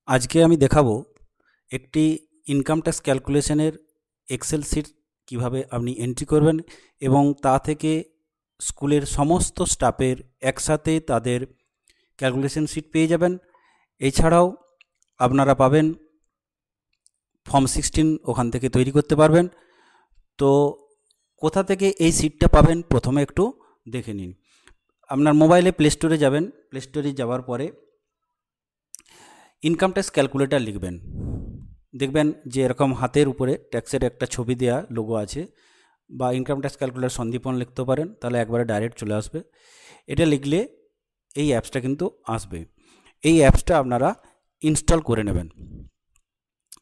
আজকে আমি দেখাবো একটি ইনকাম ট্যাক্স ক্যালকুলেশনের এক্সেল শিট কিভাবে আপনি এন্ট্রি করবেন এবং তা থেকে স্কুলের সমস্ত স্টাফের একসাথে তাদের ক্যালকুলেশন শিট পেয়ে যাবেন। এছাড়াও আপনারা পাবেন ফর্ম 16 ওখান থেকে তৈরি করতে পারবেন। তো কোথা থেকে এই শিটটা পাবেন প্রথমে একটু দেখে নিন। আপনার মোবাইলে প্লে স্টোরে যাবেন, প্লে স্টোরে যাওয়ার পরে ইনকাম ট্যাক্স ক্যালকুলেটর লিখবেন। দেখবেন যে এরকম হাতের উপরে ট্যাক্সের একটা ছবি দেওয়া লোগো আছে, বা ইনকাম ট্যাক্স ক্যালকুলেটর সন্দীপন লিখতে পারেন, তাহলে একবারে ডাইরেক্ট চলে আসবে। এটা লিখলে এই অ্যাপসটা কিন্তু আসবে। এই অ্যাপসটা আপনারা ইনস্টল করে নেবেন।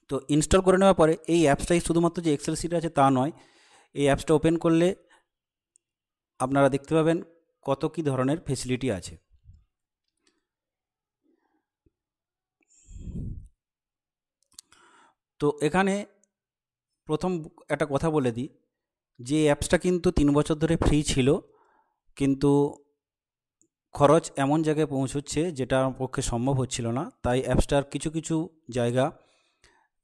তো ইনস্টল করে নেওয়ার পরে এই অ্যাপসটাই শুধুমাত্র যে এক্সেল শিট আছে তা নয়, এই অ্যাপসটা ওপেন করলে আপনারা দেখতে পাবেন কত কী ধরনের ফেসিলিটি আছে। তো এখানে প্রথম একটা কথা বলে দিই যে অ্যাপসটা কিন্তু 3 বছর ধরে ফ্রি ছিল, কিন্তু খরচ এমন জায়গায় পৌঁছচ্ছে যেটা আমার পক্ষে সম্ভব হচ্ছিল না। তাই অ্যাপসটার কিছু কিছু জায়গা,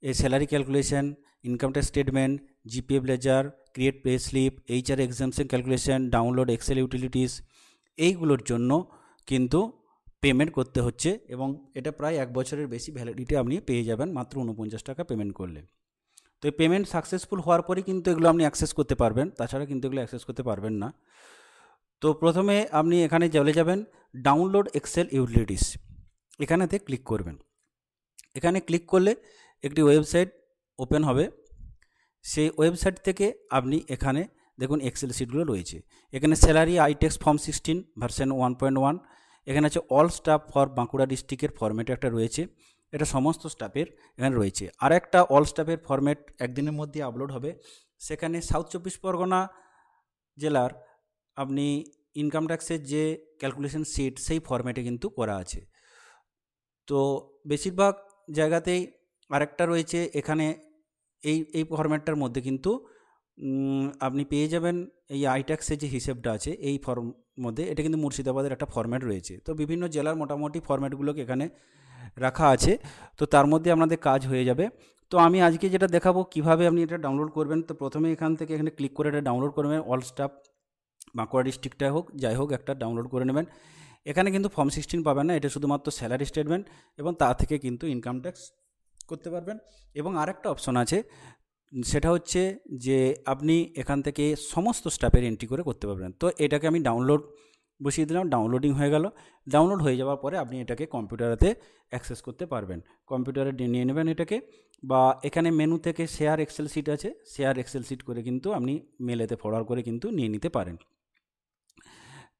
এই salary calculation, income tax statement, GPF ledger, create pay slip, HR exemption calculation, download Excel utilities, এইগুলোর জন্য কিন্তু পেমেন্ট করতে হচ্ছে এবং এটা প্রায় 1 বছরের বেশি ভ্যালিডিটি আপনি পেয়ে যাবেন মাত্র 49 টাকা পেমেন্ট করলে। তো এই পেমেন্ট সাকসেসফুল হওয়ার পরেই কিন্তু এগুলো আপনি অ্যাক্সেস করতে পারবেন, তাছাড়া কিন্তু এগুলো অ্যাক্সেস করতে পারবেন না। তো প্রথমে আপনি এখানে চলে যাবেন ডাউনলোড এক্সেল ইউটিলিটিস, এখানেতে ক্লিক করবেন। এখানে ক্লিক করলে একটি ওয়েবসাইট ওপেন হবে। সেই ওয়েবসাইট থেকে আপনি এখানে দেখুন এক্সেল শিটগুলো রয়েছে। এখানে স্যালারি আইটেক্স ফর্ম 16 ভার্সন 1.1, এখানে আছে অল স্টাফ ফর বাঁকুড়া ডিস্ট্রিক্টের ফরম্যাটে একটা রয়েছে, এটা সমস্ত স্টাফের এখানে রয়েছে। আর একটা অল স্টাফের ফরম্যাট একদিনের মধ্যে আপলোড হবে, সেখানে সাউথ 24 পরগনা জেলার আপনি ইনকাম ট্যাক্সের যে ক্যালকুলেশন শিট সেই ফরম্যাটে কিন্তু করা আছে। তো বেশিরভাগ জায়গাতেই আরেকটা রয়েছে, এখানে এই এই ফরম্যাটটার মধ্যে কিন্তু আপনি পেয়ে যাবেন এই আইট্যাক্সের যে হিসেবটা আছে এই ফর্ম মধ্যে, এটা কিন্তু মুর্শিদাবাদের একটা ফরম্যাট রয়েছে। তো বিভিন্ন জেলার মোটামুটি ফরম্যাটগুলোকে এখানে রাখা আছে, তো তার মধ্যে আপনাদের কাজ হয়ে যাবে। তো আমি আজকে যেটা দেখাবো কিভাবে আপনি এটা ডাউনলোড করবেন। তো প্রথমে এখান থেকে এখানে ক্লিক করে এটা ডাউনলোড করবেন, অল স্টাফ বাঁকুড়া ডিস্ট্রিক্টটা হোক যাই হোক একটা ডাউনলোড করে নেবেন। এখানে কিন্তু ফর্ম 16 পাবেন না, এটা শুধুমাত্র স্যালারি স্টেটমেন্ট, এবং তা থেকে কিন্তু ইনকাম ট্যাক্স করতে পারবেন। এবং আরেকটা অপশন আছে, সেটা হচ্ছে যে আপনি এখান থেকে সমস্ত স্টাফের এন্ট্রি করে করতে পারবেন। তো এটাকে আমি ডাউনলোড বসিয়ে দিলাম, ডাউনলোডিং হয়ে গেল। ডাউনলোড হয়ে যাওয়ার পরে আপনি এটাকে কম্পিউটারেতে অ্যাক্সেস করতে পারবেন, কম্পিউটারে নিয়ে নেবেন এটাকে, বা এখানে মেনু থেকে শেয়ার এক্সেল শিট আছে, শেয়ার এক্সেল শিট করে কিন্তু আপনি মেলেতে ফরওয়ার্ড করে কিন্তু নিয়ে নিতে পারেন।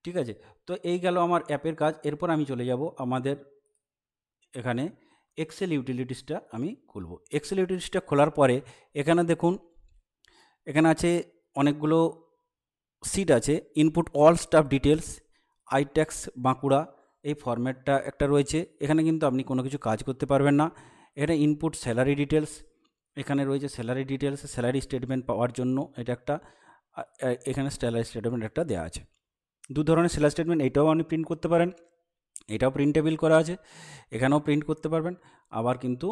ঠিক আছে, তো এই গেল আমার অ্যাপের কাজ। এরপর আমি চলে যাব আমাদের এখানে এক্সেল ইউটিলিটিসটা আমি খুলব। এক্সেল ইউটিলিটিসটা খোলার পরে এখানে দেখুন, এখানে আছে অনেকগুলো সিট আছে। Input all staff details, iTax Bankura, এই ফরম্যাটটা একটা রয়েছে। এখানে কিন্তু আপনি কোনো কিছু কাজ করতে পারবেন না। এখানে ইনপুট স্যালারি ডিটেলস, এখানে রয়েছে স্যালারি ডিটেলস, স্যালারি স্টেটমেন্ট পাওয়ার জন্য এটা একটা, এখানে স্যালারি স্টেটমেন্ট একটা দেওয়া আছে। দু ধরনের স্যালারি স্টেটমেন্ট, এইটাও আপনি প্রিন্ট করতে পারেন, এটাও প্রিন্টেবল করা আছে, এখানেও প্রিন্ট করতে পারবেন। আবার কিন্তু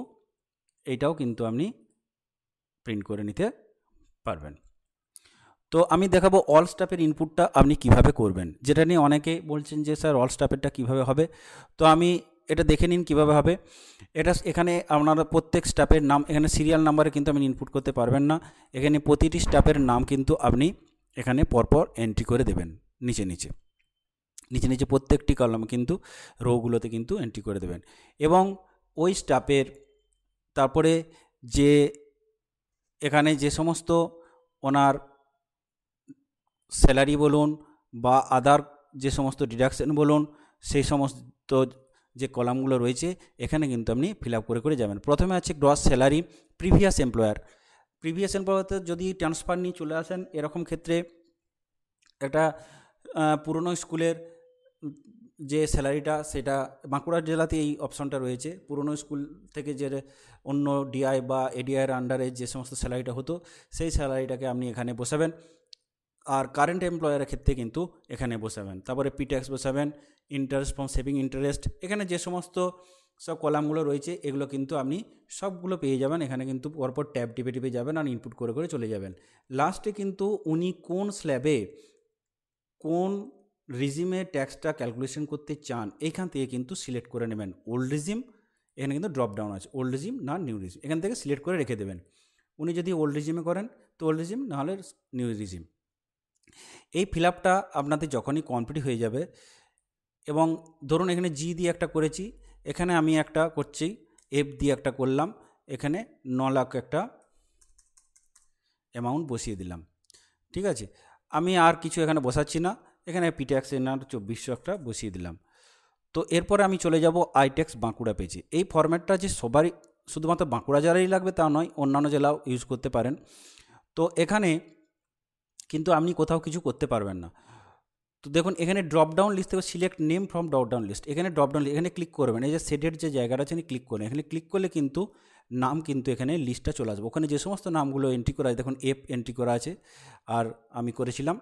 এইটাও কিন্তু আপনি প্রিন্ট করে নিতে পারবেন। তো আমি দেখাবো অল স্টাফের ইনপুটটা আপনি কিভাবে করবেন, যেটা নিয়ে অনেকে বলছেন যে স্যার অল স্টাফেরটা কীভাবে হবে। তো আমি এটা দেখে নিন কীভাবে হবে। এটা এখানে আপনারা প্রত্যেক স্টাফের নাম, এখানে সিরিয়াল নাম্বারে কিন্তু আপনি ইনপুট করতে পারবেন না, এখানে প্রতিটি স্টাফের নাম কিন্তু আপনি এখানে পরপর এন্ট্রি করে দেবেন, নিচে নিচে নিচে নিচে প্রত্যেকটি কলাম কিন্তু রোগুলোতে কিন্তু এন্ট্রি করে দেবেন। এবং ওই স্টাফের তারপরে যে এখানে যে সমস্ত ওনার স্যালারি বলুন বা আদার যে সমস্ত ডিডাকশন বলুন, সেই সমস্ত যে কলামগুলো রয়েছে এখানে কিন্তু আপনি ফিল আপ করে করে যাবেন। প্রথমে আছে gross salary previous employer. Previous এমপ্লয়ারতে যদি ট্রান্সফার নিয়ে চলে আসেন, এরকম ক্ষেত্রে একটা পুরনো স্কুলের যে স্যালারিটা, সেটা বাঁকুড়া জেলাতে এই অপশনটা রয়েছে। পুরনো স্কুল থেকে যে অন্য ডিআই বা এডিআইয়ের আন্ডারে যে সমস্ত স্যালারিটা হতো, সেই স্যালারিটাকে আপনি এখানে বসাবেন। আর কারেন্ট এমপ্লয়ারের ক্ষেত্রে কিন্তু এখানে বসাবেন। তারপরে পি ট্যাক্স বসাবেন, ইন্টারেস্ট ফ্রম সেভিং ইন্টারেস্ট, এখানে যে সমস্ত সব কলামগুলো রয়েছে, এগুলো কিন্তু আপনি সবগুলো পেয়ে যাবেন। এখানে কিন্তু পরপর ট্যাব টিপে টিপে যাবেন আর ইনপুট করে করে চলে যাবেন। লাস্টে কিন্তু উনি কোন স্ল্যাবে কোন রিজিমে ট্যাক্সটা ক্যালকুলেশন করতে চান এইখান থেকে কিন্তু সিলেক্ট করে নেবেন। ওল্ড রিজিম, এখানে কিন্তু ড্রপ ডাউন আছে, ওল্ড রিজিম না নিউ রিজিম, এখান থেকে সিলেক্ট করে রেখে দেবেন। উনি যদি ওল্ড রিজিমে করেন তো ওল্ড রিজিম, নাহলে নিউ রিজিম। এই ফিল আপটা আপনাদের যখনই কমপ্লিট হয়ে যাবে, এবং ধরুন এখানে জি দিয়ে একটা করেছি, এখানে আমি একটা করছি এফ দিয়ে একটা করলাম, এখানে 9 লাখ একটা অ্যামাউন্ট বসিয়ে দিলাম। ঠিক আছে, আমি আর কিছু এখানে বসাচ্ছি না, এখানে পিট্যাক্স এনার 2400 একটা বসিয়ে দিলাম। তো এরপরে আমি চলে যাব আইট্যাক্স বাঁকুড়া পেজে। এই ফরম্যাটটা যে সবারই, শুধুমাত্র বাঁকুড়া জেলারই লাগবে তা নয়, অন্যান্য জেলাও ইউজ করতে পারেন। তো এখানে কিন্তু আপনি কোথাও কিছু করতে পারবেন না। তো দেখুন এখানে ড্রপ ডাউন লিস্ট থেকে select name from drop down list, এখানে ড্রপ ডাউন, এখানে ক্লিক করবেন, এই যে সেটের যে জায়গাটা আছে ক্লিক করবেন, এখানে ক্লিক করলে কিন্তু নাম কিন্তু এখানে লিস্টটা চলে আসবে। ওখানে যে সমস্ত নামগুলো এন্ট্রি করা আছে, দেখুন এফ এন্ট্রি করা আছে, আর আমি করেছিলাম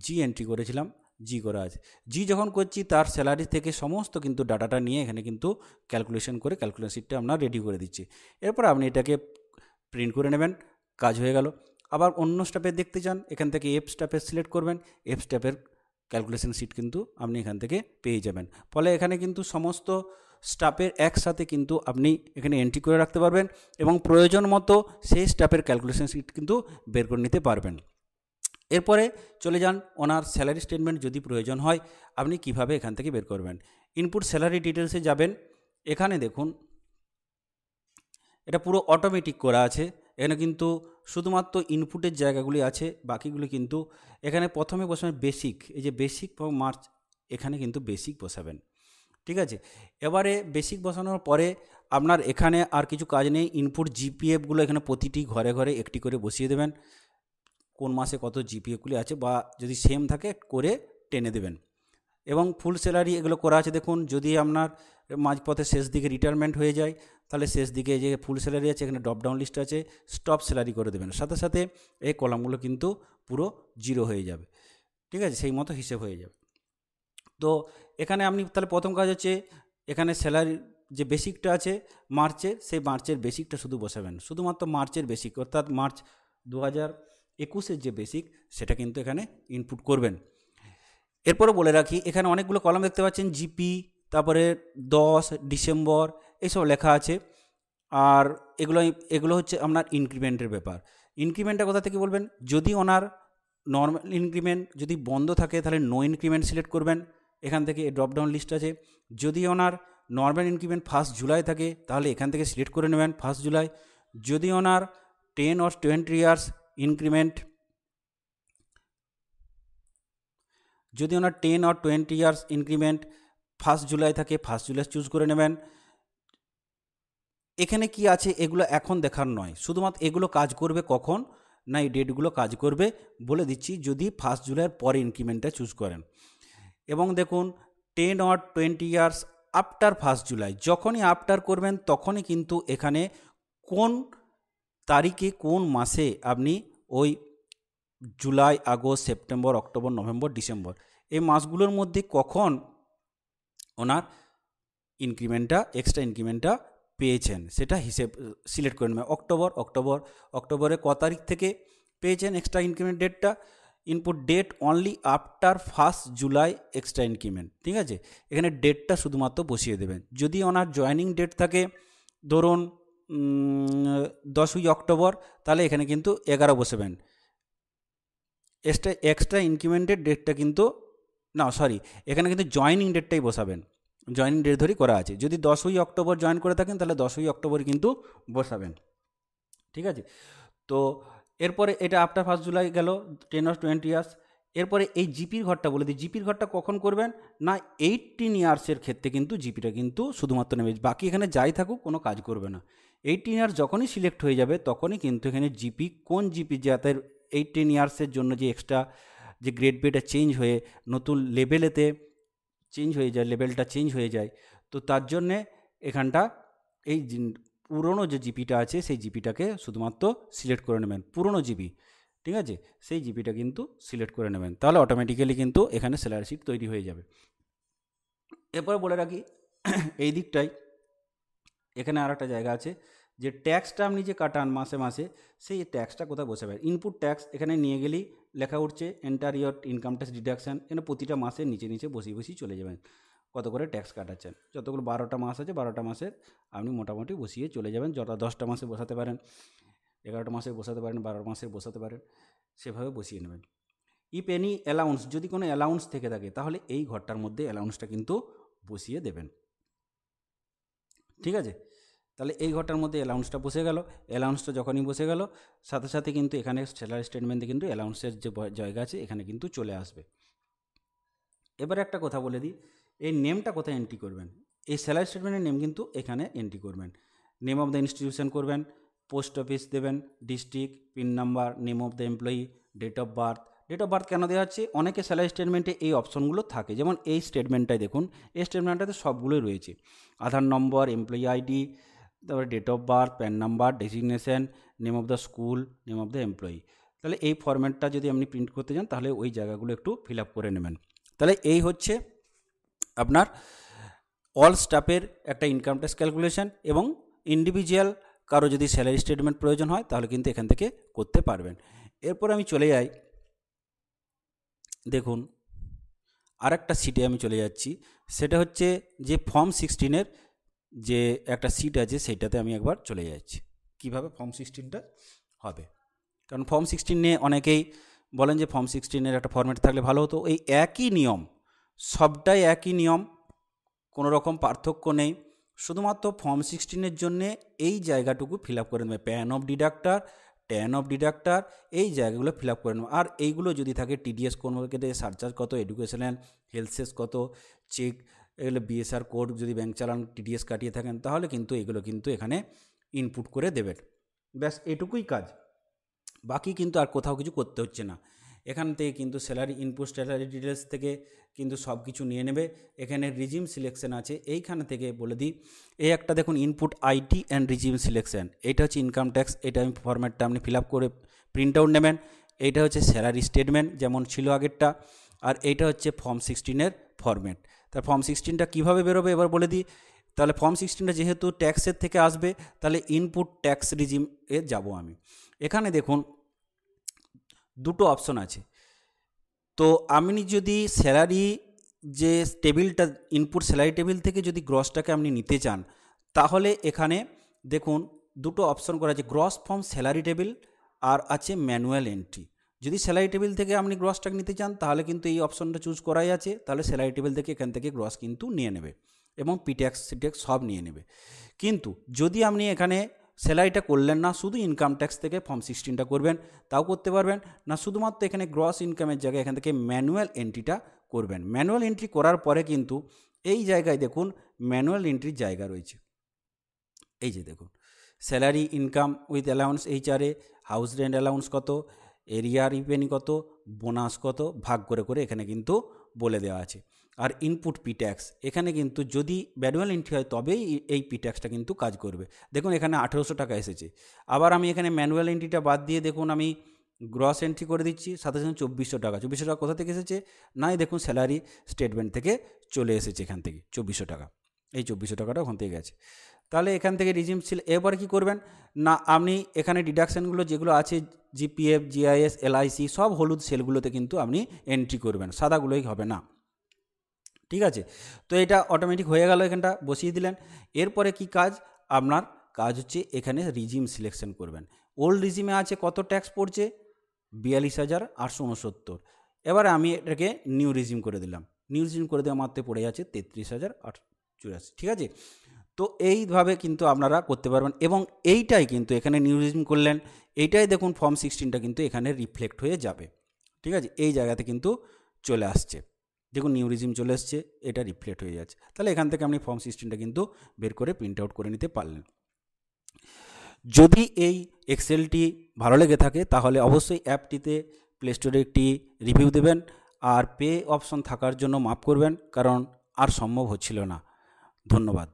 জি এন্ট্রি করেছিলাম, জি করা আছে। জি যখন করছি তার স্যালারি থেকে সমস্ত কিন্তু ডাটাটা নিয়ে এখানে কিন্তু ক্যালকুলেশন করে ক্যালকুলেশন শিটটা আপনার রেডি করে দিচ্ছি। এরপর আপনি এটাকে প্রিন্ট করে নেবেন, কাজ হয়ে গেল। আবার অন্য স্টেপে দেখতে চান, এখান থেকে এফ স্টেপে সিলেক্ট করবেন, এফ স্টেপের ক্যালকুলেশন শিট কিন্তু আপনি এখান থেকে পেয়ে যাবেন। ফলে এখানে কিন্তু সমস্ত স্টাফের একসাথে কিন্তু আপনি এখানে এন্ট্রি করে রাখতে পারবেন, এবং প্রয়োজন মতো সেই স্টাফের ক্যালকুলেশন শিট কিন্তু বের করে নিতে পারবেন। এরপরে চলে যান ওনার স্যালারি স্টেটমেন্ট, যদি প্রয়োজন হয় আপনি কিভাবে এখান থেকে বের করবেন। ইনপুট স্যালারি ডিটেলসে যাবেন, এখানে দেখুন এটা পুরো অটোমেটিক করা আছে, এখানে কিন্তু শুধুমাত্র ইনপুটের জায়গাগুলি আছে, বাকিগুলি কিন্তু এখানে প্রথমে বসাবেন বেসিক, এই যে বেসিক মার্চ, এখানে কিন্তু বেসিক বসাবেন। ঠিক আছে, এবারে বেসিক বসানোর পরে আপনার এখানে আর কিছু কাজ নেই, ইনপুট জিপিএফগুলো এখানে প্রতিটি ঘরে ঘরে একটি করে বসিয়ে দেবেন, কোন মাসে কত জিপিএফগুলি আছে বা যদি সেম থাকে করে টেনে দেবেন। এবং ফুল স্যালারি এগুলো করা আছে, দেখুন যদি আপনার মাঝপথে শেষ দিকে রিটায়ারমেন্ট হয়ে যায় তাহলে শেষ দিকে যে ফুল স্যালারি আছে এখানে ড্রপ ডাউন লিস্ট আছে, স্টপ স্যালারি করে দেবেন, সাথে সাথে এই কলামগুলো কিন্তু পুরো জিরো হয়ে যাবে। ঠিক আছে, সেই মতো হিসেব হয়ে যাবে। তো এখানে আপনি তাহলে প্রথম কাজ হচ্ছে এখানে স্যালারি যে বেসিকটা আছে মার্চের, সেই মার্চের বেসিকটা শুধু বসাবেন, শুধুমাত্র মার্চের বেসিক, অর্থাৎ মার্চ 2021-এর যে বেসিক সেটা কিন্তু এখানে ইনপুট করবেন। এরপরও বলে রাখি এখানে অনেকগুলো কলাম দেখতে পাচ্ছেন, জিপি, তারপরে 10 ডিসেম্বর এইসব লেখা আছে, আর এগুলো হচ্ছে আপনার ইনক্রিমেন্টের ব্যাপার। ইনক্রিমেন্টটা কোথা থেকে বলবেন, যদি ওনার নর্মাল ইনক্রিমেন্ট যদি বন্ধ থাকে তাহলে নো ইনক্রিমেন্ট সিলেক্ট করবেন, এখান থেকে ড্রপ ডাউন লিস্ট আছে। যদি ওনার নর্মাল ইনক্রিমেন্ট 1 জুলাই থাকে তাহলে এখান থেকে সিলেক্ট করে নেবেন 1 জুলাই। যদি ওনার 10 or 20 ইয়ার্স ইনক্রিমেন্ট, যদি ওনার 10 or 20 ইয়ার্স ইনক্রিমেন্ট 1 জুলাই থাকে 1 জুলাই চুজ করে নেবেন। এখানে কি আছে এগুলো এখন দেখার নয়, শুধুমাত্র এগুলো কাজ করবে কখন না, এই ডেটগুলো কাজ করবে বলে দিচ্ছি যদি 1 জুলাইয়ের পরে ইনক্রিমেন্টটা চুজ করেন। এবং দেখুন 10 or 20 ইয়ার্স আফটার 1 জুলাই, যখনই আফটার করবেন তখনই কিন্তু এখানে কোন তারিখে কোন মাসে আপনি ওই July, August, September, October, November, December এই মাসগুলোর মধ্যে কখন ওনার ইনক্রিমেন্টটা এক্সট্রা ইনক্রিমেন্টটা পেয়েছেন সেটা হিসেব সিলেক্ট করে নেবেন। অক্টোবরে ক তারিখ থেকে পেয়েছেন এক্সট্রা ইনক্রিমেন্ট ডেটটা, input date only after 1 July extra increment. ঠিক আছে, এখানে ডেটটা শুধুমাত্র বসিয়ে দেবেন। যদি ওনার জয়েনিং ডেট থাকে ধরুন 10ই অক্টোবর তাহলে এখানে কিন্তু 11 বসাবেন, এক্সট্রা ইনক্রিমেন্টের ডেটটা কিন্তু না, সরি, এখানে কিন্তু জয়েনিং ডেটটাই বসাবেন, জয়েনিং ডেট ধরেই করা আছে। যদি 10ই অক্টোবর জয়েন করে থাকেন তাহলে 10ই অক্টোবর কিন্তু বসাবেন। ঠিক আছে, তো এরপরে এটা আফটার 1 জুলাই গেল 10 or 20 ইয়ার্স। এরপরে এই জিপির ঘরটা বলে দিই, জিপির ঘরটা কখন করবেন না 18 ইয়ার্সের ক্ষেত্রে কিন্তু জিপিটা কিন্তু শুধুমাত্র নেবে, বাকি এখানে যাই থাকুক কোনো কাজ করবে না। 18 ইয়ার্স যখনই সিলেক্ট হয়ে যাবে তখনই কিন্তু এখানে জিপি, কোন জিপি যাতে 18 ইয়ার্সের জন্য যে এক্সট্রা যে গ্রেড পেটা চেঞ্জ হয়ে নতুন লেভেলেতে চেঞ্জ হয়ে যায়, লেভেলটা চেঞ্জ হয়ে যায়, তো তার জন্যে এখানটা এই পুরনো যে জিপিটা আছে সেই জিপিটাকে শুধুমাত্র সিলেক্ট করে নেবেন, পুরনো জিপি। ঠিক আছে, সেই জিপিটা কিন্তু সিলেক্ট করে নেবেন, তাহলে অটোমেটিক্যালি কিন্তু এখানে স্যালারি শিট তৈরি হয়ে যাবে। এরপরে বলে রাখি এই দিকটাই এখানে আর একটা জায়গা আছে যে ট্যাক্সটা আপনি যে কাটান মাসে মাসে, সেই ট্যাক্সটা কোথায় বসাবেন। ইনপুট ট্যাক্স এখানে নিয়ে গেলেই লেখা উঠছে enter your income tax deduction. এখানে প্রতিটা মাসে নিচে নিচে বসিয়ে বসিয়ে চলে যাবেন কত করে ট্যাক্স কাটাচ্ছেন। যতগুলো 12টা মাস আছে 12টা মাসের আপনি মোটামুটি বসিয়ে চলে যাবেন। যত 10টা মাসে বসাতে পারেন, 11টা মাসে বসাতে পারেন, 12 মাসে বসাতে পারেন, সেভাবে বসিয়ে নেবেন। ইফ এনি অ্যালাউন্স, যদি কোনো অ্যালাউন্স থেকে থাকে তাহলে এই ঘরটার মধ্যে অ্যালাউন্সটা কিন্তু বসিয়ে দেবেন। ঠিক আছে, তাহলে এই ঘরটার মধ্যে অ্যালাউন্সটা বসে গেল। অ্যালাউন্সটা যখনই বসে গেল সাথে সাথে কিন্তু এখানে স্যালারি স্টেটমেন্টে কিন্তু অ্যালাউন্সের যে জায়গা আছে এখানে কিন্তু চলে আসবে। এবার একটা কথা বলে দিই, এই নেমটা কোথায় এন্ট্রি করবেন। এই স্যালারি স্টেটমেন্টের নেম কিন্তু এখানে এন্ট্রি করবেন। নেম অফ দ্য ইনস্টিটিউশন করবেন, পোস্ট অফিস দেবেন, district, pin number, name of the employee, date of birth. Date of birth কেন দেওয়া হচ্ছে, অনেকে স্যালারি স্টেটমেন্টে এই অপশনগুলো থাকে, যেমন এই স্টেটমেন্টটাই দেখুন, এই স্টেটমেন্টটাতে সবগুলোই রয়েছে। আধার নম্বর, এমপ্লয়ি আইডি, তারপরে date of birth, PAN number, designation, name of the school, name of the employee. তাহলে এই ফরম্যাটটা যদি আপনি প্রিন্ট করতে যান তাহলে ওই জায়গাগুলো একটু ফিল আপ করে নেবেন। তাহলে এই হচ্ছে আপনার অল স্টাফের একটা ইনকাম ট্যাক্স ক্যালকুলেশন, এবং ইন্ডিভিজুয়াল কারো যদি স্যালারি স্টেটমেন্ট প্রয়োজন হয় তাহলে কিন্তু এখান থেকে করতে পারবেন। এরপর আমি চলে যাই, দেখুন আরেকটা সিটে আমি চলে যাচ্ছি, সেটা হচ্ছে যে ফর্ম 16-এর যে একটা সিট আছে সেইটাতে আমি একবার চলে যাচ্ছি কিভাবে ফর্ম 16টা হবে। কারণ ফর্ম 16 নিয়ে অনেকেই বলেন যে ফর্ম 16-এর একটা ফর্ম্যাট থাকলে ভালো হতো। এই একই নিয়ম, সবটাই একই নিয়ম, কোনো রকম পার্থক্য নেই। শুধুমাত্র ফর্ম 16-এর জন্যে এই জায়গাটুকু ফিল আপ করে নেবে, প্যান অফ ডিডাক্টার, ট্যান অফ ডিডাক্টার, এই জায়গাগুলো ফিল আপ করে নেবে। আর এইগুলো যদি থাকে টিডিএস কোন কেটে, সারচার্জ কত, এডুকেশনাল হেলথ সেস কত, চেক, এগুলো বিএসআর কোড, যদি ব্যাংক চালান টিডিএস কাটিয়ে থাকেন তাহলে কিন্তু এগুলো কিন্তু এখানে ইনপুট করে দেবেন। ব্যাস এটুকুই কাজ, বাকি কিন্তু আর কোথাও কিছু করতে হচ্ছে না। এখান থেকে কিন্তু স্যালারি ইনপুট, স্যালারি ডিটেলস থেকে কিন্তু সব কিছু নিয়ে নেবে। এখানে রিজিম সিলেকশন আছে, এইখান থেকে বলে দিই, এই একটা দেখুন input IT and regime selection, এইটা হচ্ছে ইনকাম ট্যাক্স, এটা আমি ফরম্যাটটা আপনি ফিল আপ করে প্রিন্ট আউট নেবেন। এইটা হচ্ছে স্যালারি স্টেটমেন্ট যেমন ছিল আগেরটা, আর এইটা হচ্ছে ফর্ম 16-এর ফরম্যাট। তা ফর্ম 16টা কীভাবে বেরোবে এবার বলে দিই। তাহলে ফর্ম 16টা যেহেতু ট্যাক্সের থেকে আসবে তাহলে ইনপুট ট্যাক্স রিজিম এ যাব আমি। এখানে দেখুন দুটো অপশন আছে। তো আপনি যদি স্যালারি যে টেবিলটা, ইনপুট স্যালারি টেবিল থেকে যদি গ্রসটাকে আপনি নিতে চান তাহলে এখানে দেখুন দুটো অপশন করা আছে, গ্রস ফর্ম স্যালারি টেবিল আর আছে ম্যানুয়াল এন্ট্রি। যদি স্যালারি টেবিল থেকে আপনি গ্রসটাকে নিতে চান তাহলে কিন্তু এই অপশনটা চুজ করাই আছে, তাহলে স্যালারি টেবিল থেকে এখান থেকে গ্রস কিন্তু নিয়ে নেবে এবং পিট্যাক্স সিট্যাক্স সব নিয়ে নেবে। কিন্তু যদি আপনি এখানে স্যালারিটা করলেন না, শুধু ইনকাম ট্যাক্স থেকে ফর্ম 16টা করবেন, তাও করতে পারবেন না, শুধুমাত্র এখানে গ্রস ইনকামের জায়গায় এখান থেকে ম্যানুয়াল এন্ট্রিটা করবেন। ম্যানুয়াল এন্ট্রি করার পরে কিন্তু এই জায়গায় দেখুন ম্যানুয়াল এন্ট্রির জায়গা রয়েছে, এই যে দেখুন salary, income with allowance HRA, house rent allowance কত, এরিয়া রিপেনি কত, বোনাস কত, ভাগ করে করে এখানে কিন্তু বলে দেওয়া আছে। আর ইনপুট পি ট্যাক্স, এখানে কিন্তু যদি ম্যানুয়াল এন্ট্রি হয় তবেই এই পি ট্যাক্সটা কিন্তু কাজ করবে। দেখুন এখানে 1800 টাকা এসেছে, আবার আমি এখানে ম্যানুয়াল এন্ট্রিটা বাদ দিয়ে দেখুন আমি গ্রস এন্ট্রি করে দিচ্ছি, সাথে সাথে 2400 টাকা। 2400 টাকা কোথা থেকে এসেছে, না দেখুন স্যালারি স্টেটমেন্ট থেকে চলে এসেছে, এখান থেকে 2400 টাকা, এই 2400 টাকাটা ওখান থেকে গেছে। তাহলে এখান থেকে রিজিম ছিল। এবার কি করবেন না, আপনি এখানে ডিডাকশানগুলো যেগুলো আছে জিপিএফ, জিআইএস, এলআইসি সব হলুদ সেলগুলোতে কিন্তু আপনি এন্ট্রি করবেন, সাদাগুলোই হবে না। ঠিক আছে, তো এটা অটোমেটিক হয়ে গেল, এখানটা বসিয়ে দিলেন। এরপরে কি কাজ, আপনার কাজ হচ্ছে এখানে রিজিম সিলেকশন করবেন। ওল্ড রিজিমে আছে কত ট্যাক্স পড়ছে, 42,869। এবারে আমি এটাকে নিউ রিজিম করে দিলাম, নিউ রিজিম করে দেওয়া মাত্র পড়ে যাচ্ছে 33,884। ঠিক আছে, তো এইভাবে কিন্তু আপনারা করতে পারবেন। এবং এইটাই কিন্তু এখানে নিউ রিজিম করলেন, এইটাই দেখুন ফর্ম 16টা কিন্তু এখানে রিফ্লেক্ট হয়ে যাবে। ঠিক আছে, এই জায়গাতে কিন্তু চলে আসছে, দেখুন নিউ রিজিম চলে আসছে, এটা রিফ্লেক্ট হয়ে যাচ্ছে। তাহলে এখান থেকে আপনি ফর্ম 16টা কিন্তু বের করে প্রিন্ট আউট করে নিতে পারলেন। যদি এই এক্সেলটি ভালো লেগে থাকে তাহলে অবশ্যই অ্যাপটিতে প্লে স্টোরে একটি রিভিউ দেবেন, আর পে অপশন থাকার জন্য মাফ করবেন, কারণ আর সম্ভব হচ্ছিল না। ধন্যবাদ।